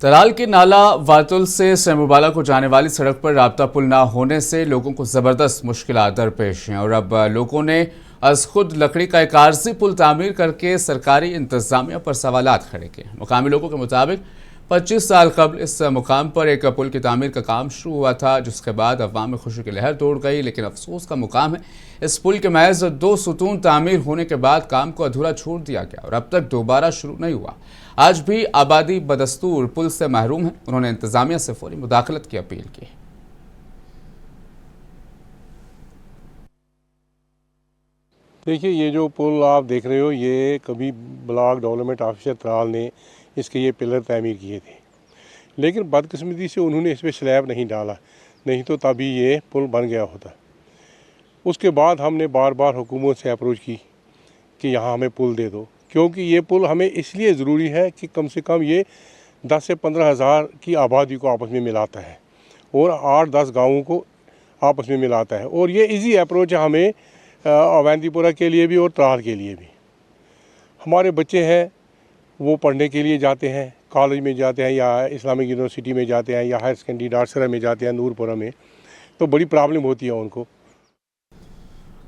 तराल के नाला वातुल से सैमुबाला को जाने वाली सड़क पर राब्ता पुल न होने से लोगों को जबरदस्त मुश्किलात दरपेश हैं और अब लोगों ने अज खुद लकड़ी का एक आरजी पुल तामीर करके सरकारी इंतजामिया पर सवालात खड़े किए। मुकामी लोगों के मुताबिक 25 साल कबल इस मुकाम पर एक पुल की तामीर का काम शुरू हुआ था, जिसके बाद अवाम में खुशी की लहर दौड़ गई। लेकिन अफसोस का मुकाम है, इस पुल के महज 2 सुतून तामीर होने के बाद काम को अधूरा छोड़ दिया गया और अब तक दोबारा शुरू नहीं हुआ। आज भी आबादी बदस्तूर पुल से महरूम है। उन्होंने इंतजामिया से फौरी मुदाखलत की अपील की। देखिए, ये जो पुल आप देख रहे हो, ये कभी ब्लॉक डेवलपमेंट ऑफिसर तराल ने इसके ये पिलर तामीर किए थे, लेकिन बदकिस्मती से उन्होंने इस पर स्लैब नहीं डाला, नहीं तो तभी ये पुल बन गया होता। उसके बाद हमने बार बार हुकूमत से अप्रोच की कि यहाँ हमें पुल दे दो, क्योंकि ये पुल हमें इसलिए ज़रूरी है कि कम से कम ये 10 से 15 हज़ार की आबादी को आपस में मिलाता है और 8-10 गाँवों को आपस में मिलाता है। और ये इजी अप्रोच है हमें अवंतीपुरा के लिए भी और तराल के लिए भी। हमारे बच्चे हैं वो पढ़ने के लिए जाते हैं, कॉलेज में जाते हैं या इस्लामिक यूनिवर्सिटी में जाते हैं या हायर सेकेंडरी डारसरा में जाते हैं, नूरपुरा में, तो बड़ी प्रॉब्लम होती है उनको।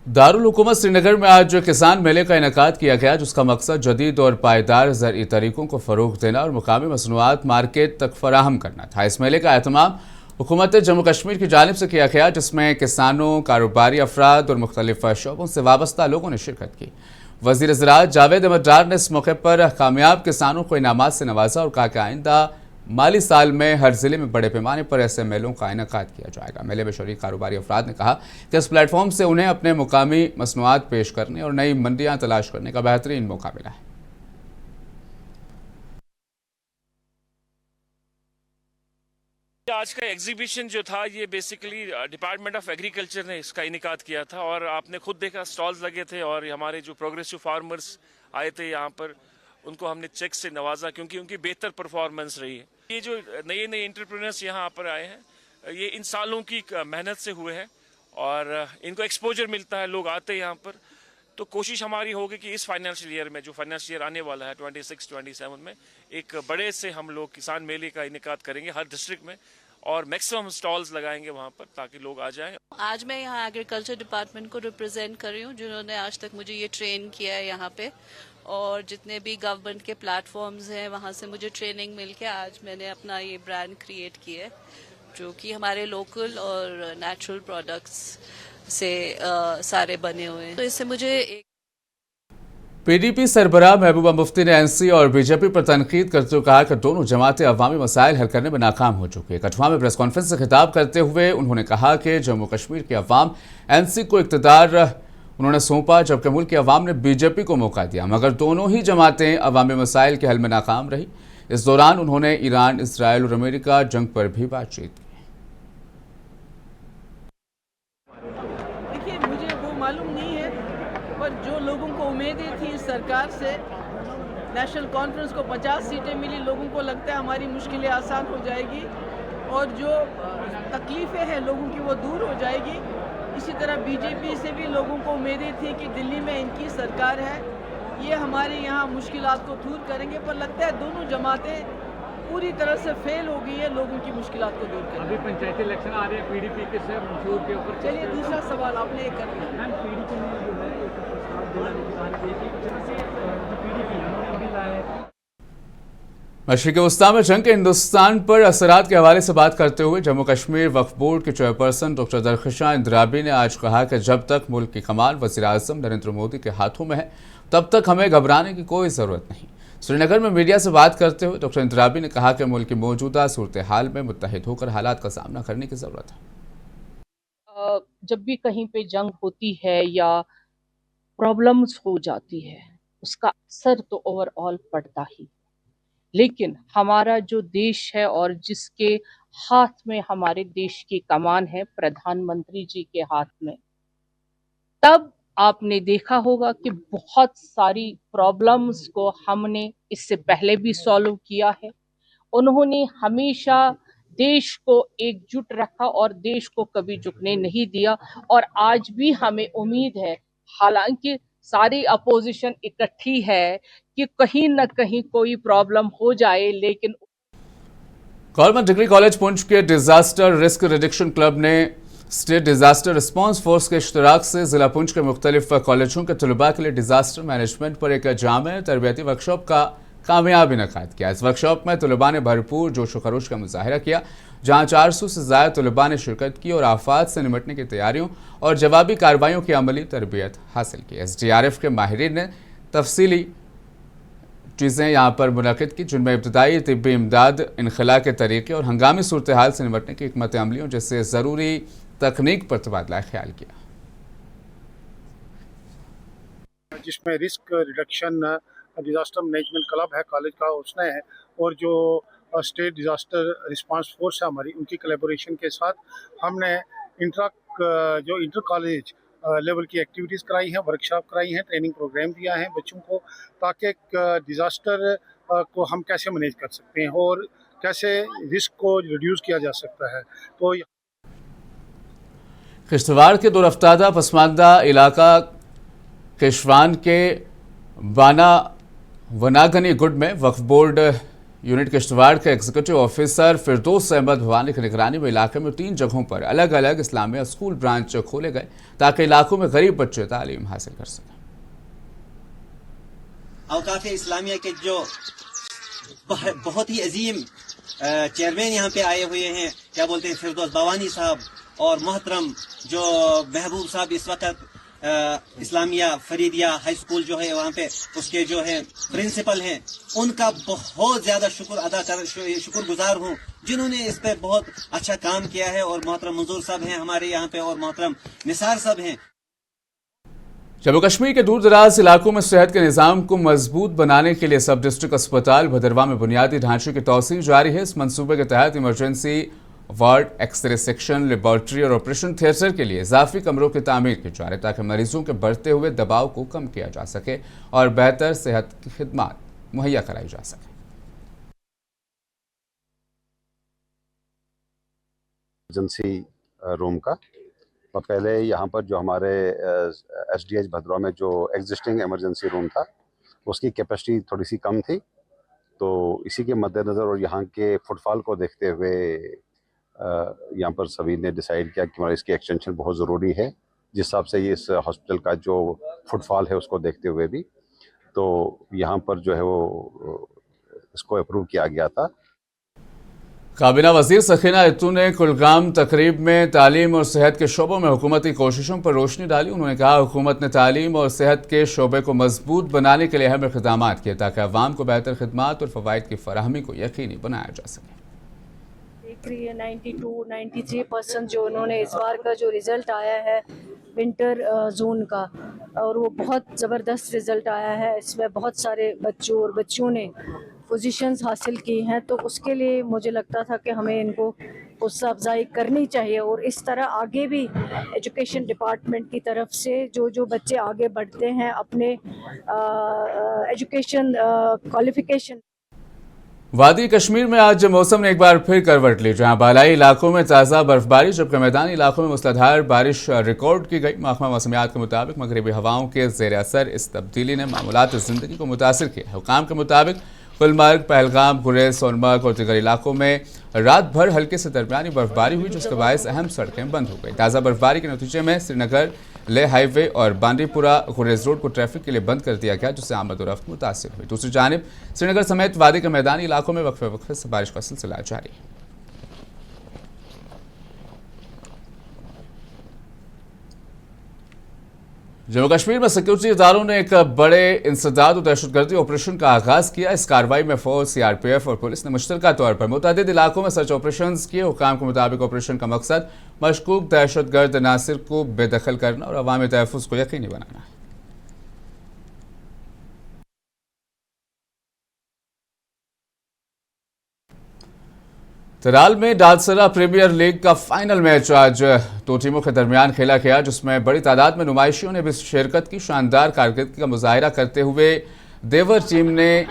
दारुल हुकूमत श्रीनगर में आज किसान मेले का इनेकाद किया गया, जिसका मकसद जदीद और पायदार ज़रई तरीकों को फ़रोग़ देना और मुकामी मसनूआत मार्केट तक फराहम करना था। इस मेले का एहतमाम हुकूमत जम्मू कश्मीर की जानिब से किया गया, जिसमें किसानों, कारोबारी अफराद और मुख्तलिफ शोबों से वाबस्ता लोगों ने शिरकत की। वज़ीर ज़राअत जावेद अहमद डार ने इस मौके पर कामयाब किसानों को इनामात से नवाजा और कहा कि आइंदा माली साल में हर जिले में बड़े पैमाने पर ऐसे मेलों का इनेकाद किया जाएगा। मेले में शरीक कारोबारी अफराद ने कहा कि इस प्लेटफॉर्म से उन्हें अपने मुकामी मसनूआत पेश करने और नई मंडियां तलाश करने का बेहतरीन मौका मिला है। आज का एग्जीबिशन जो था, ये बेसिकली डिपार्टमेंट ऑफ एग्रीकल्चर ने इसका इनेकाद किया था और आपने खुद देखा स्टॉल्स लगे थे और हमारे जो प्रोग्रेसिव फार्मर्स आए थे यहाँ पर, उनको हमने चेक से नवाजा क्योंकि उनकी बेहतर परफॉर्मेंस रही है। ये जो नए नए एंटरप्रेन्योर्स यहाँ पर आए हैं, ये इन सालों की मेहनत से हुए हैं और इनको एक्सपोजर मिलता है, लोग आते हैं यहाँ पर। तो कोशिश हमारी होगी कि इस फाइनेंशियल ईयर में, जो फाइनेंशियल ईयर आने वाला है 26-27 में, एक बड़े से हम लोग किसान मेले का इनेकाद करेंगे हर डिस्ट्रिक्ट में और मैक्सिमम स्टॉल्स लगाएंगे वहाँ पर ताकि लोग आ जाएं। आज मैं यहाँ एग्रीकल्चर डिपार्टमेंट को रिप्रेजेंट कर रही हूँ, जिन्होंने आज तक मुझे ये ट्रेन किया है यहाँ पे, और जितने भी गवर्नमेंट के प्लेटफॉर्म्स हैं वहाँ से मुझे ट्रेनिंग मिल के आज मैंने अपना ये ब्रांड क्रिएट किया है, जो कि हमारे लोकल और नेचुरल प्रोडक्ट्स से सारे बने हुए हैं। तो इससे मुझे एक पीडीपी सरबराह महबूबा मुफ्ती ने एनसी और बीजेपी पर तनकीद करते हुए कहा कि दोनों जमातें अवामी मसाइल हल करने में नाकाम हो चुकी है। कठुआ में प्रेस कॉन्फ्रेंस से खिताब करते हुए उन्होंने कहा कि जम्मू कश्मीर के अवाम एनसी को इक़्तिदार उन्होंने सौंपा, जबकि मुल्क की अवाम ने बीजेपी को मौका दिया, मगर दोनों ही जमातें अवामी मसाइल के हल में नाकाम रही। इस दौरान उन्होंने ईरान, इसराइल और अमेरिका जंग पर भी बातचीत की। देखिए, मुझे वो मालूम नहीं है, पर जो लोगों को उम्मीदें थी इस सरकार से, नेशनल कॉन्फ्रेंस को 50 सीटें मिली, लोगों को लगता है हमारी मुश्किलें आसान हो जाएगी और जो तकलीफ़ें हैं लोगों की वो दूर हो जाएगी। इसी तरह बीजेपी से भी लोगों को उम्मीदें थी कि दिल्ली में इनकी सरकार है, ये हमारे यहाँ मुश्किलात को दूर करेंगे, पर लगता है दोनों जमातें पूरी तरह से फेल हो गई है लोगों की मुश्किलात को दूर करने। अभी पंचायती इलेक्शन आ रहे हैं, पीडीपी के से मंशूर के ऊपर। चलिए, दूसरा सवाल आपने ये कर लिया। मैम, पीडीपी ने जो है एक प्रस्ताव दिया किसान के कि पीडीपी उन्होंने भी लाया है। मशरिक़ वस्ता में जंग के हिंदुस्तान पर असरात के हवाले से बात करते हुए जम्मू कश्मीर वक्फ बोर्ड के चेयरपर्सन डॉक्टर दरख्शां इंदिराबी ने आज कहा कि जब तक मुल्क की कमान वज़ीर आज़म नरेंद्र मोदी के हाथों में है, तब तक हमें घबराने की कोई ज़रूरत नहीं। श्रीनगर में मीडिया से बात करते हुए डॉक्टर इंदिराबी ने कहा कि मुल्क की मौजूदा सूरत हाल में मुत्तहिद होकर हालात का सामना करने की ज़रूरत है। जब भी कहीं पे जंग होती है या प्रॉब्लम्स हो जाती है, उसका असर तो ओवरऑल पड़ता ही, लेकिन हमारा जो देश है और जिसके हाथ में हमारे देश की कमान है, प्रधानमंत्री जी के हाथ में, तब आपने देखा होगा कि बहुत सारी प्रॉब्लम्स को हमने इससे पहले भी सॉल्व किया है। उन्होंने हमेशा देश को एकजुट रखा और देश को कभी झुकने नहीं दिया, और आज भी हमें उम्मीद है, हालांकि सारी अपोजिशन इकट्ठी है, कि कहीं न कहीं कोई प्रॉब्लम हो जाए, लेकिन गवर्नमेंट डिग्री कॉलेज पुंछ के डिजास्टर रिस्क रिडक्शन क्लब ने स्टेट डिजास्टर रिस्पांस फोर्स के इश्तराक से जिला पुंछ के मुख्तलिफ कॉलेजों के तलबा के लिए डिजास्टर मैनेजमेंट पर एक जामे तरबियती वर्कशॉप का कामयाब इनेकाद किया। इस वर्कशॉप में तलबा ने भरपूर जोश व खरोश का मुजाहिरा किया, जहां 400 से ज़्यादा तलबा ने शिरकत की और आफात से निपटने की तैयारियों और जवाबी कार्रवाइयों की अमली तरबियत हासिल की। SDRF के माहिरीन ने तफसीली चीज़ें यहाँ पर मुनक़िद की, जिनमें इब्तदाई तिब्बी इमदाद, इनखला के तरीके और हंगामी सूरत हाल से निपटने की हिकमत अमलियों जैसे ज़रूरी तकनीक पर तबादला ख्याल किया, जिसमें risk reduction disaster management club है कॉलेज का, उसने है, और जो स्टेट डिज़ास्टर रिस्पांस फोर्स है हमारी, उनकी कोलैबोरेशन के साथ हमने इंटर कॉलेज लेवल की एक्टिविटीज़ कराई हैं, वर्कशॉप कराई हैं, ट्रेनिंग प्रोग्राम दिया है बच्चों को, ताकि डिज़ास्टर को हम कैसे मैनेज कर सकते हैं और कैसे रिस्क को रिड्यूस किया जा सकता है। तो किश्तवाड़ के दो रफ्तादा पसमानदा इलाका केशवान के बाना वनागनी गुड में वक्फ बोर्ड यूनिट किश्तवाड़ के एग्जीक्यूटिव ऑफिसर फिरदौस अहमद भवानी की निगरानी में इलाके में 3 जगहों पर अलग अलग इस्लामिया स्कूल ब्रांच खोले गए, ताकि इलाकों में गरीब बच्चे तालीम हासिल कर सकें। औकाफ इस्लामिया के जो बहुत ही अजीम चेयरमैन यहाँ पे आए हुए हैं, क्या बोलते हैं, फिरदौस भवानी साहब, और मोहतरम जो महबूब साहब इस वक्त इस्लामिया फरीदिया हाई स्कूल जो है वहाँ पे उसके जो है प्रिंसिपल हैं, उनका बहुत ज़्यादा शुक्रगुजार हूँ, जिन्होंने इस पे बहुत अच्छा काम किया है। और मोहतरम मंजूर साहब हैं हमारे यहाँ पे, और मोहतरम निसार साहब हैं। जम्मू कश्मीर के दूर दराज इलाकों में सेहत के निज़ाम को मजबूत बनाने के लिए सब डिस्ट्रिक्ट अस्पताल भदरवा में बुनियादी ढांचे की तौसील जारी है। इस मनसूबे के तहत emergency ward, x ray section, laboratory और ऑपरेशन थिएटर के लिए इजाफी कमरों की तामीर की जा रही है, ताकि मरीजों के बढ़ते हुए दबाव को कम किया जा सके और बेहतर सेहत की खिदमत मुहैया कराई जा सके। इमरजेंसी रूम का और पहले यहाँ पर जो हमारे SDH भदरवा में जो एग्जिस्टिंग इमरजेंसी रूम था, उसकी कैपेसिटी थोड़ी सी कम थी, तो इसी के मद्देनज़र और यहाँ के फुटफॉल को देखते हुए यहाँ पर सभी ने डिसाइड किया कि हमारा इसकी एक्सटेंशन बहुत ज़रूरी है, जिस हिसाब से ये इस हॉस्पिटल का जो फुटफॉल है उसको देखते हुए भी, तो यहाँ पर जो है वो इसको अप्रूव किया गया था। काबीना वज़ीर सखीना इत्तू ने कुलगाम तकरीब में तालीम और सेहत के शोबों में हुकूमती कोशिशों पर रोशनी डाली। उन्होंने कहा, हुकूमत ने तालीम और सेहत के शोबे को मजबूत बनाने के लिए अहम इक़दाम किए, ताकि अवाम को बेहतर खिदमात और फ़वाइद की फराहमी को यकीनी बनाया जा सके। देख रही है 92-93% जो उन्होंने इस बार का जो रिज़ल्ट आया है विंटर जोन का, और वो बहुत ज़बरदस्त रिज़ल्ट आया है। इसमें बहुत सारे बच्चों और बच्चियों ने पोजीशंस हासिल की हैं, तो उसके लिए मुझे लगता था कि हमें इनको हौसला अफजाई करनी चाहिए, और इस तरह आगे भी एजुकेशन डिपार्टमेंट की तरफ से जो बच्चे आगे बढ़ते हैं अपने एजुकेशन क्वालिफिकेशन। वादी कश्मीर में आज मौसम ने एक बार फिर करवट ली, जहां बालाई इलाकों में ताज़ा बर्फबारी, जबकि मैदानी इलाकों में मूसलाधार बारिश रिकॉर्ड की गई। महकमा मौसमियात के मुताबिक मगरबी हवाओं के ज़ेर असर इस तब्दीली ने मामूलात ज़िंदगी को मुतासिर किया। हुकाम के मुताबिक गुलमर्ग, पहलगाम, गुरेज, सोनमर्ग और दीगर इलाकों में रात भर हल्के से दरमियानी बर्फबारी हुई, जिसके बायस अहम सड़कें बंद हो गई। ताज़ा बर्फबारी के नतीजे में श्रीनगर ले हाईवे और बांडीपुरा गुरेज रोड को ट्रैफिक के लिए बंद कर दिया गया, जिससे आमद और रफ्त मुतासिर हुई। दूसरी जानिब श्रीनगर समेत वादी के मैदानी इलाकों में वक्फे वक्फे से बारिश का सिलसिला जारी है। जम्मू कश्मीर में सिक्योरिटी इदारों ने एक बड़े इंसदाद और दहशतगर्दी ऑपरेशन का आगाज किया। इस कार्रवाई में फौज, CRPF और पुलिस ने मुश्तरका तौर पर मुतअद्दिद इलाकों में सर्च ऑपरेशन किए। हुकाम के मुताबिक ऑपरेशन का मकसद मशकूक दहशतगर्द नासिर को बेदखल करना और अवामी तहफ़्फ़ुज़ को यकीनी बनाना है। तराल में डालसरा प्रीमियर लीग का फाइनल मैच आज 2 टीमों के दरमियान खेला गया, जिसमें बड़ी तादाद में नुमाइशियों ने भी शिरकत की। शानदार कारकर्दगी का मुजाहिरा करते हुए देवर टीम ने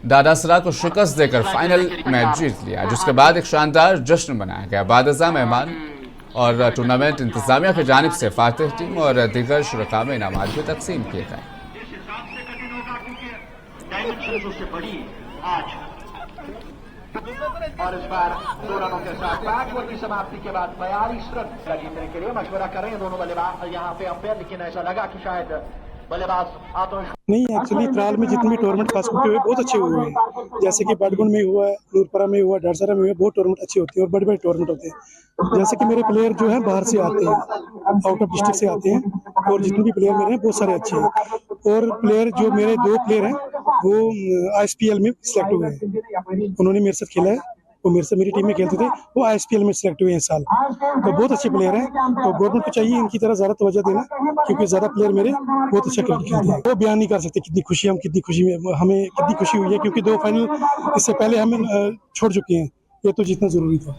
डालसरा को शिकस्त देकर फाइनल मैच जीत लिया, जिसके बाद एक शानदार जश्न मनाया गया। बादजा मेहमान और टूर्नामेंट इंतजामिया की जानिब से फातिह टीम और दीगर शुरका में इनामात भी तकसीम किए गए। और इस बार 2 रनों के साथ बैकवर्ड की समाप्ति के बाद 42 रन जीतने के लिए मशवरा कर रहे हैं दोनों बल्लेबाज यहाँ पे अंपायर, लेकिन ऐसा लगा कि शायद बल्लेबाज आत्मविश्वास नहीं। एक्चुअली त्राल में जितने भी टूर्नामेंट खास करके हुए बहुत अच्छे हुए हैं, जैसे कि बडगुंड में हुआ, नूरपुरा में हुआ, डारसारा में हुआ, बहुत टूर्नामेंट अच्छे होते हैं और बड़े बड़े टूर्नामेंट होते हैं। जैसे कि मेरे प्लेयर जो हैं बाहर से आते हैं, आउट ऑफ डिस्ट्रिक्ट से आते हैं, और जितने भी प्लेयर मेरे हैं बहुत सारे अच्छे हैं। और प्लेयर जो मेरे 2 प्लेयर हैं वो ISPL में सिलेक्ट हुए हैं, उन्होंने मेरे साथ खेला है, वो मेरी टीम में खेलते थे, वो ISPL में सिलेक्ट हुए हैं इस साल, तो बहुत अच्छे प्लेयर हैं। तो गवर्नमेंट को चाहिए इनकी तरह ज़्यादा तवज्जो देना, क्योंकि ज़्यादा प्लेयर मेरे बहुत अच्छा क्रिकेट खेलते हैं। वो बयान नहीं कर सकते कितनी खुशी में हमें कितनी खुशी हुई है, क्योंकि 2 फाइनल इससे पहले हमें छोड़ चुके हैं, ये तो जीतना ज़रूरी था।